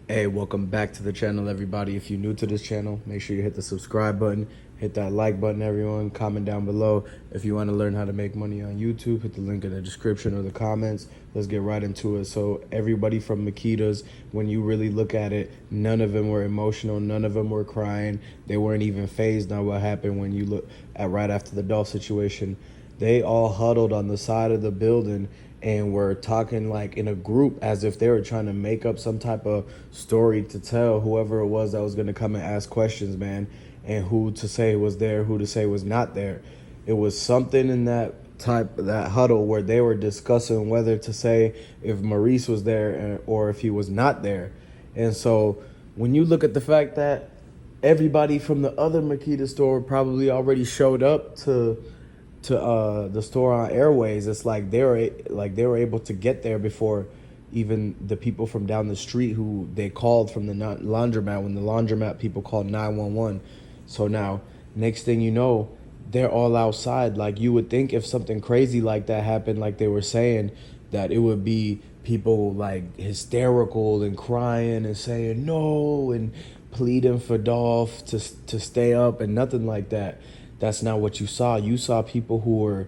Hey, welcome back to the channel, everybody. If you're new to this channel, make sure you hit the subscribe button, hit that like button, everyone. Comment down below. If you want to learn how to make money on YouTube, hit the link in the description or the comments. Let's get right into it. So everybody from Makedas, when you really look at it, none of them were emotional. None of them were crying. They weren't even phased on what happened when you look at right after the Dolph situation. They all huddled on the side of the building and were talking like in a group as if they were trying to make up some type of story to tell whoever it was that was going to come and ask questions, man, and who to say was there, who to say was not there. It was something in that huddle where they were discussing whether to say if Maurice was there or if he was not there. And so when you look at the fact that everybody from the other Makita store probably already showed up to the store on Airways, it's like they were able to get there before even the people from down the street who they called from the laundromat when the laundromat people called 911. So now, next thing you know, they're all outside. Like you would think if something crazy like that happened, like they were saying, that it would be people like hysterical and crying and saying no and pleading for Dolph to stay up and nothing like that. That's not what you saw. You saw people who were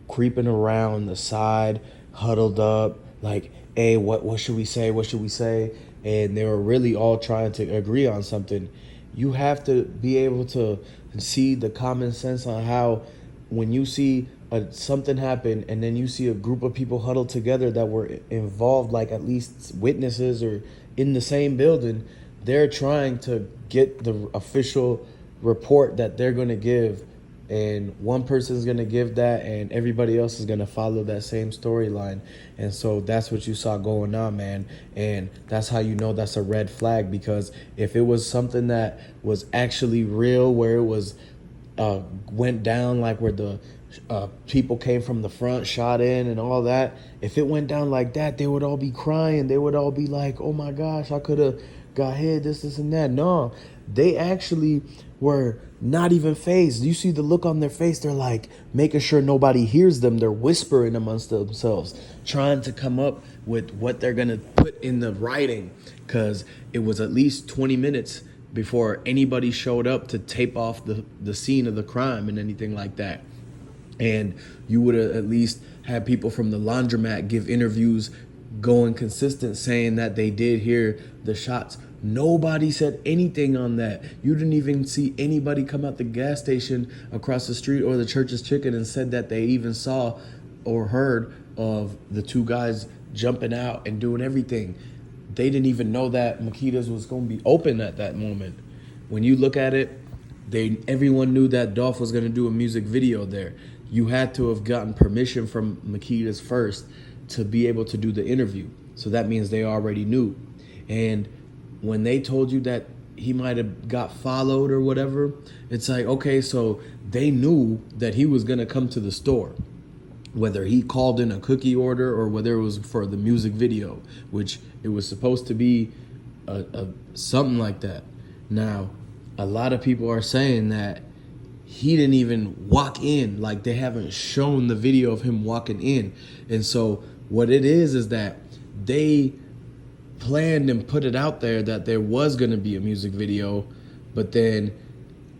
creeping around the side, huddled up, like, hey, what should we say? What should we say? And they were really all trying to agree on something. You have to be able to see the common sense on how when you see something happen and then you see a group of people huddled together that were involved, like at least witnesses or in the same building, they're trying to get the official report that they're going to give, and one person's going to give that and everybody else is going to follow that same storyline. And so that's what you saw going on, man. And that's how you know that's a red flag, because if it was something that was actually real, where it was went down, like where the people came from the front, shot in and all that, if it went down like that, they would all be crying. They would all be like, oh my gosh, I could have got hit, this and that. No, they actually were not even phased. You see the look on their face. They're like making sure nobody hears them. They're whispering amongst themselves, trying to come up with what they're going to put in the writing, because it was at least 20 minutes before anybody showed up to tape off the scene of the crime and anything like that. And you would have at least had people from the laundromat give interviews going consistent, saying that they did hear the shots. Nobody said anything on that. You didn't even see anybody come out the gas station across the street or the Church's Chicken and said that they even saw or heard of the two guys jumping out and doing everything. They didn't even know that Makedas was going to be open at that moment. When you look at it, everyone knew that Dolph was going to do a music video there. You had to have gotten permission from Makedas first to be able to do the interview. So that means they already knew. And when they told you that he might have got followed or whatever, it's like, okay, so they knew that he was going to come to the store, whether he called in a cookie order or whether it was for the music video, which it was supposed to be something like that. Now, a lot of people are saying that he didn't even walk in, like they haven't shown the video of him walking in. And so what it is that they planned and put it out there that there was going to be a music video, but then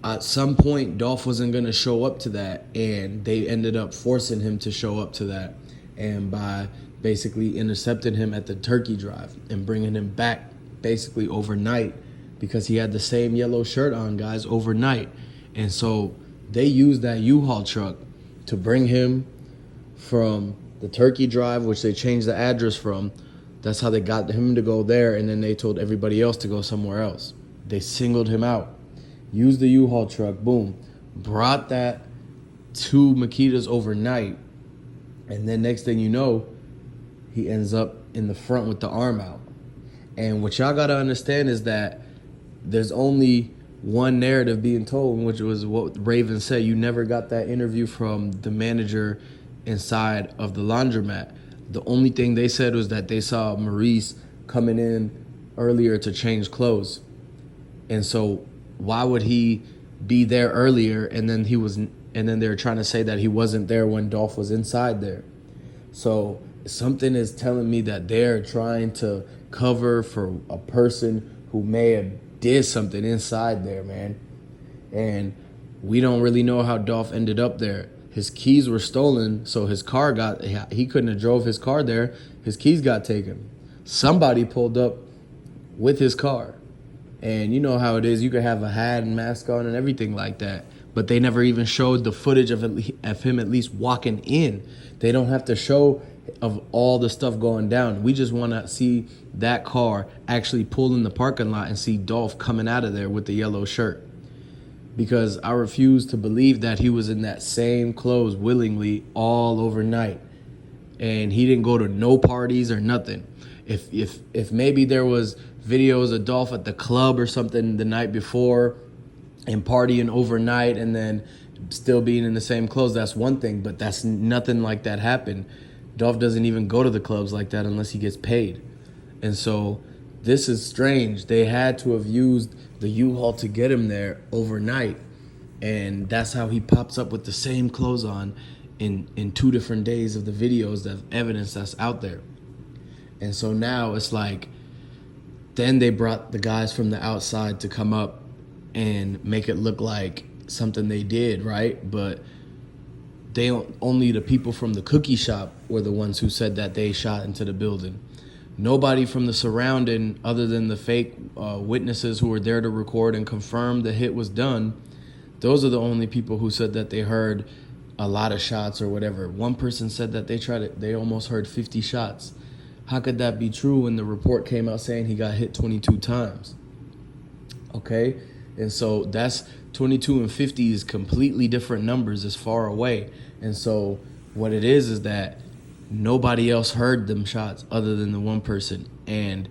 at some point Dolph wasn't going to show up to that, and they ended up forcing him to show up to that, and by basically intercepting him at the turkey drive and bringing him back basically overnight, because he had the same yellow shirt on, guys, overnight. And so they used that U-Haul truck to bring him from the turkey drive, which they changed the address from. That's how they got him to go there, and then they told everybody else to go somewhere else. They singled him out, used the U-Haul truck, boom, brought that to Makedas overnight, and then next thing you know, he ends up in the front with the arm out. And what y'all gotta understand is that there's only one narrative being told, which was what Raven said. You never got that interview from the manager inside of the laundromat. The only thing they said was that they saw Maurice coming in earlier to change clothes. And so why would he be there earlier and then they were trying to say that he wasn't there when Dolph was inside there? So something is telling me that they're trying to cover for a person who may have did something inside there, man. And we don't really know how Dolph ended up there. His keys were stolen, so his car he couldn't have drove his car there. His keys got taken. Somebody pulled up with his car. And you know how it is. You could have a hat and mask on and everything like that. But they never even showed the footage of him at least walking in. They don't have to show of all the stuff going down. We just want to see that car actually pull in the parking lot and see Dolph coming out of there with the yellow shirt. Because I refuse to believe that he was in that same clothes willingly all overnight. And he didn't go to no parties or nothing. If maybe there was videos of Dolph at the club or something the night before and partying overnight and then still being in the same clothes, that's one thing. But that's nothing like that happened. Dolph doesn't even go to the clubs like that unless he gets paid. And so this is strange. They had to have used the U-Haul to get him there overnight. And that's how he pops up with the same clothes on in 2 different days of the videos, of evidence that's out there. And so now it's like, then they brought the guys from the outside to come up and make it look like something they did, right? But only the people from the cookie shop were the ones who said that they shot into the building. Nobody from the surrounding, other than the fake witnesses who were there to record and confirm the hit was done, those are the only people who said that they heard a lot of shots or whatever. One person said that they almost heard 50 shots. How could that be true when the report came out saying he got hit 22 times? Okay? And so that's 22 and 50 is completely different numbers as far away. And so what it is that nobody else heard them shots other than the one person. And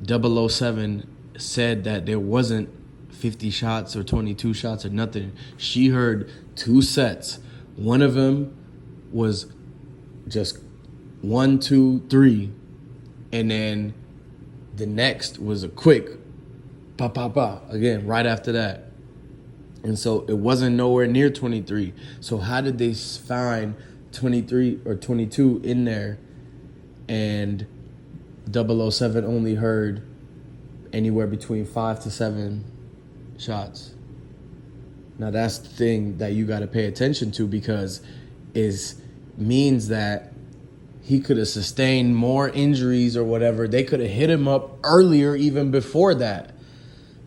007 said that there wasn't 50 shots or 22 shots or nothing. She heard 2 sets. One of them was just 1, 2, 3. And then the next was a quick pa pa pa again right after that. And so it wasn't nowhere near 23. So how did they find 23 or 22 in there and 007 only heard anywhere between 5 to 7 shots? Now that's the thing that you got to pay attention to, because it means that he could have sustained more injuries or whatever. They could have hit him up earlier, even before that.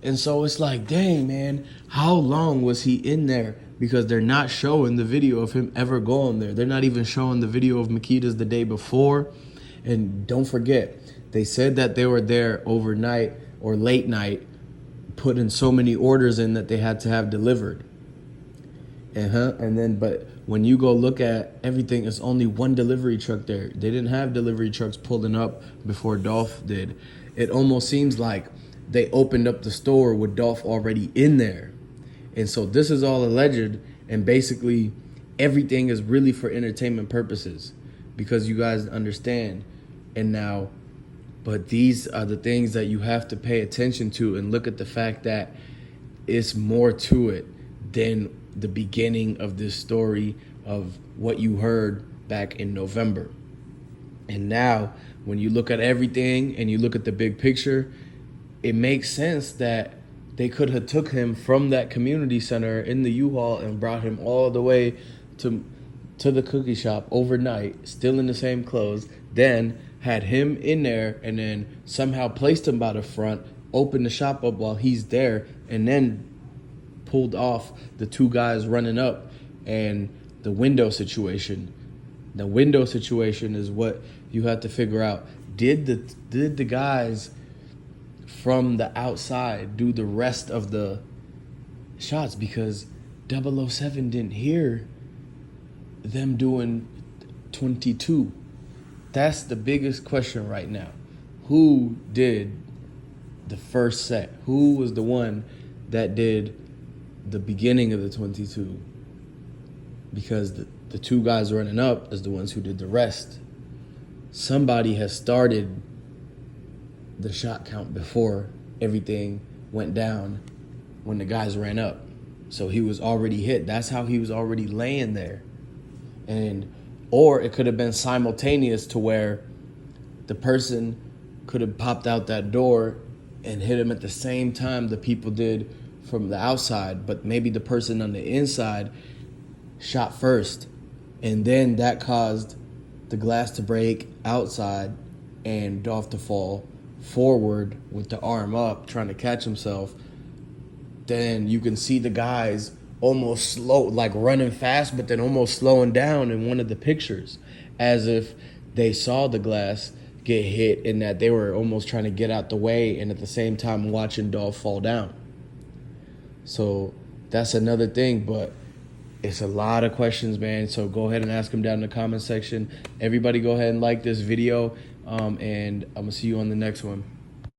And so it's like, dang, man, how long was he in there? Because they're not showing the video of him ever going there. They're not even showing the video of Makedas the day before. And don't forget, they said that they were there overnight or late night, putting so many orders in that they had to have delivered. And then, but when you go look at everything, it's only one delivery truck there. They didn't have delivery trucks pulling up before Dolph did. It almost seems like they opened up the store with Dolph already in there. And so this is all alleged, and basically everything is really for entertainment purposes, because you guys understand. And now, but these are the things that you have to pay attention to and look at the fact that it's more to it than the beginning of this story of what you heard back in November. And now when you look at everything and you look at the big picture, it makes sense that they could have took him from that community center in the U-Haul and brought him all the way to the cookie shop overnight, still in the same clothes, then had him in there and then somehow placed him by the front, opened the shop up while he's there, and then pulled off the 2 guys running up. And the window situation. The window situation is what you have to figure out. Did the guys from the outside do the rest of the shots? Because 007 didn't hear them doing 22. That's the biggest question right now. Who did the first set? Who was the one that did the beginning of the 22? Because the 2 guys running up is the ones who did the rest. Somebody has started the shot count before everything went down when the guys ran up. So he was already hit. That's how he was already laying there. And Or it could have been simultaneous to where the person could have popped out that door and hit him at the same time the people did from the outside, but maybe the person on the inside shot first, and then that caused the glass to break outside and Dolph to fall forward with the arm up trying to catch himself. Then you can see the guys almost slow, like running fast, but then almost slowing down in one of the pictures, as if they saw the glass get hit and that they were almost trying to get out the way, and at the same time watching Dolph fall down. So that's another thing, but it's a lot of questions, man. So go ahead and ask them down in the comment section. Everybody go ahead and like this video, and I'm going to see you on the next one.